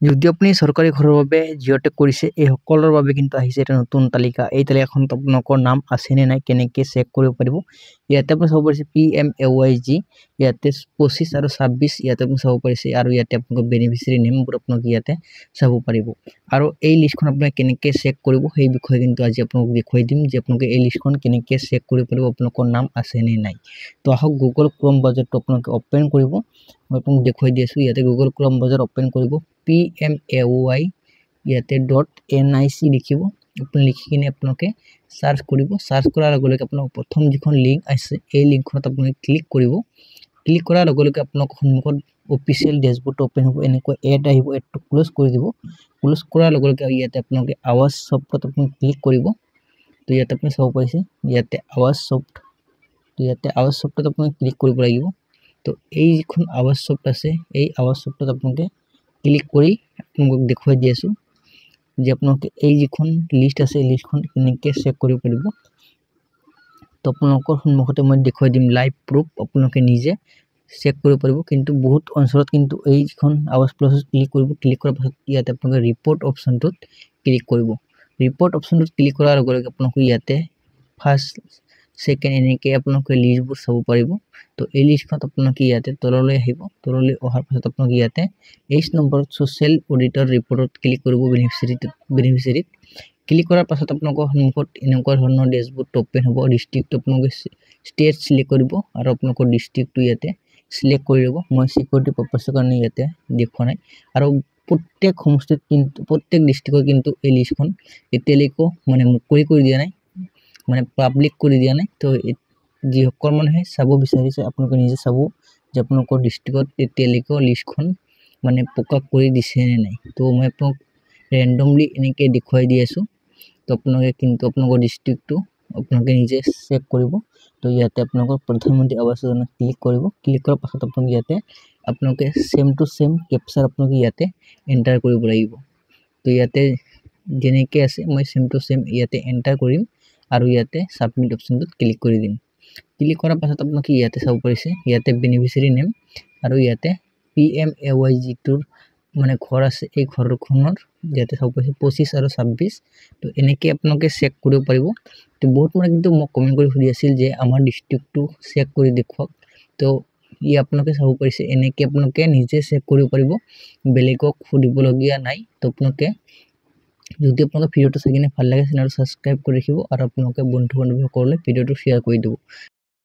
যদি আপুনি চৰকাৰী ঘৰৰ বাবে জিঅ'টেক কৰিছে এই সকলৰ বাবে কিন্তু আহিছে এটা নতুন তালিকা এই তালিকাখনত আপোনালোকৰ নাম আছে নে নাই কেনেকৈ চেক কৰিব পাৰিব ইয়াতে আপুনি চাব পাৰিছে PMAYG ইয়াতে 25 আৰু 26 ইয়াতে আপুনি চাব পাৰিছে আৰু ইয়াতে আপোনালোকৰ বেনিফিচিয়াৰী নেমবোৰ আপোনাক ইয়াতে চাব পাৰিব আৰু এই লিষ্টখন আপুনি কেনেকৈ চেক কৰিব সেই বিষয়ে কিন্তু আজি আপোনাক দেখুৱাই দিম যে আপোনালোকে এই লিষ্টখন কেনেকৈ চেক কৰিব পাৰিব আপোনালোকৰ নাম আছে নে নাই তো আহক গুগল ক্ৰোম ব্ৰাউজাৰটো আপোনালোকে ওপেন কৰিব মই আপোনাক দেখুৱাই দি আছো ইয়াতে গুগল ক্ৰোম ব্ৰাউজাৰ ওপেন কৰিব PMAY ইয়াতে .nic লিখিব আপুনি লিখি কিনে আপোনালোকে সাৰ্চ কৰিব সাৰ্চ কৰাৰ লগে লগে আপোনাক প্ৰথম যিখন লিংক আছে এই লিংকখনত আপুনি ক্লিক কৰিব ক্লিক কৰাৰ লগে লগে আপোনাক সন্মুখত অফিচিয়েল ড্যাশবোৰ্ড ওপেন হ'ব এনেকৈ এড আহিব এডটো ক্লোজ কৰি দিব ক্লোজ কৰাৰ লগে লগে ইয়াতে আপোনালোকে আৱাজ সফটত আপুনি ক্লিক কৰিব তো ইয়াতে আপুনি চাব পাৰিছে ইয়াতে আৱাজ সফট তো ইয়াতে আৱাজ সফটত আপুনি ক্লিক কৰিব লাগিব তো এই যিখন আৱাজ সফট আছে এই আৱাজ সফটত আপোনালোকে ক্লিক কৰি আপোনাক দেখুৱাই দি আছো যে আপোনালোকে এই যিখন লিষ্ট আছে লিষ্টখন কেনেকৈ চেক কৰিব পাৰিব তো আপোনালোকৰ সন্মুখতে মই দেখুৱাই দিম লাইভ প্ৰুফ আপোনালোকে নিজে চেক কৰিব পাৰিব কিন্তু বহুত অঞ্চলত কিন্তু এই যিখন আৱাজ প্লাছত ক্লিক কৰিব ক্লিক কৰাৰ পাছত ইয়াতে আপোনালোকে ৰিপৰ্ট অপচনটোত ক্লিক কৰিব ৰিপৰ্ট অপচনটোত ক্লিক কৰাৰ লগে লগে আপোনালোকে ইয়াতে ফাৰ্ষ্ট সেকেন্ড এনেকৈ আপোনালোকে লিষ্টবোৰ চাব পাৰিব তো এই লিষ্টখন আপোনালোকে ইয়াতে তললৈ আহিব তললৈ অহাৰ পাছত আপোনালোকে ইয়াতে এইচ নম্বৰত সোশ্যাল অডিটৰ ৰিপৰ্টত ক্লিক কৰিব বেনিফিচিয়াৰীত ক্লিক কৰাৰ পাছত আপোনালোকৰ সন্মুখত এনেকুৱা ধৰণৰ ড্যাশবোৰ্ড ওপেন হ'ব ডিস্ট্ৰিক্টটো আপোনালোকে ষ্টেট সিলেক্ট কৰিব আৰু আপোনালোকৰ ডিস্ট্ৰিক্টটো ইয়াতে সিলেক্ট কৰি ল'ব মই সিকিউৰিটি পাৰপাসৰ কাৰণে ইয়াতে দেখুৱা নাই আৰু প্ৰত্যেক সমষ্টিত কিন্তু প্ৰত্যেক ডিস্ট্ৰিক্টৰ কিন্তু এই লিষ্টখন এতিয়ালৈকে মানে মুকলি কৰি দিয়া নাই মানে পাব্লিক কৰি দিয়া নাই তো যিসকল মানুহে চাব বিচাৰিছে আপোনালোকে নিজে চাব যে আপোনালোকৰ ডিস্ট্ৰিক্টত এতিয়ালৈকে লিষ্টখন মানে প্ৰকাশ কৰি দিছে নে নাই তো মই আপোনাক ৰেন্ডমলি এনেকৈ দেখুৱাই দি আছো তো আপোনালোকে কিন্তু আপোনালোকৰ ডিস্ট্ৰিক্টটো আপোনালোকে নিজে চেক কৰিব তো ইয়াতে আপোনালোকৰ প্ৰধানমন্ত্ৰী আৱাস যোজনা ক্লিক কৰিব ক্লিক কৰাৰ পাছত আপোনালোকে ইয়াতে আপোনালোকে সেম টু সেম কেপচাৰ আপোনালোকে ইয়াতে এন্টাৰ কৰিব লাগিব তো ইয়াতে যেনেকৈ আছে মই সেম টু সেম ইয়াতে এন্টাৰ কৰিম আৰু ইয়াতে সাবমিট অপচনটোত ক্লিক কৰি দিম ক্লিক কৰাৰ পাছত আপোনালোকে ইয়াতে চাব পাৰিছে ইয়াতে বেনিফিচিয়াৰী নেম আৰু ইয়াতে PMAYG টোৰ মানে ঘৰ আছে এই ঘৰখনৰ ইয়াতে চাব পাৰিছে 25 আৰু 26 তো এনেকৈ আপোনালোকে চেক কৰিব পাৰিব তো বহুত মানে কিন্তু মোক কমেন্ট কৰি সুধি আছিল যে আমাৰ ডিস্ট্ৰিক্টটো চেক কৰি দেখুৱাওক তো ই আপোনালোকে চাব পাৰিছে এনেকৈ আপোনালোকে নিজে চেক কৰিব পাৰিব বেলেগক সুধিবলগীয়া নাই তো আপোনালোকে যদি আপোনালোকে ভিডিওটো চাই কিনে ভাল লাগে চেনেলটো সাবস্ক্ৰাইব কৰি ৰাখিব আৰু আপোনালোকে বন্ধু বান্ধৱীসকললৈ ভিডিওটো শ্বেয়াৰ কৰি দিব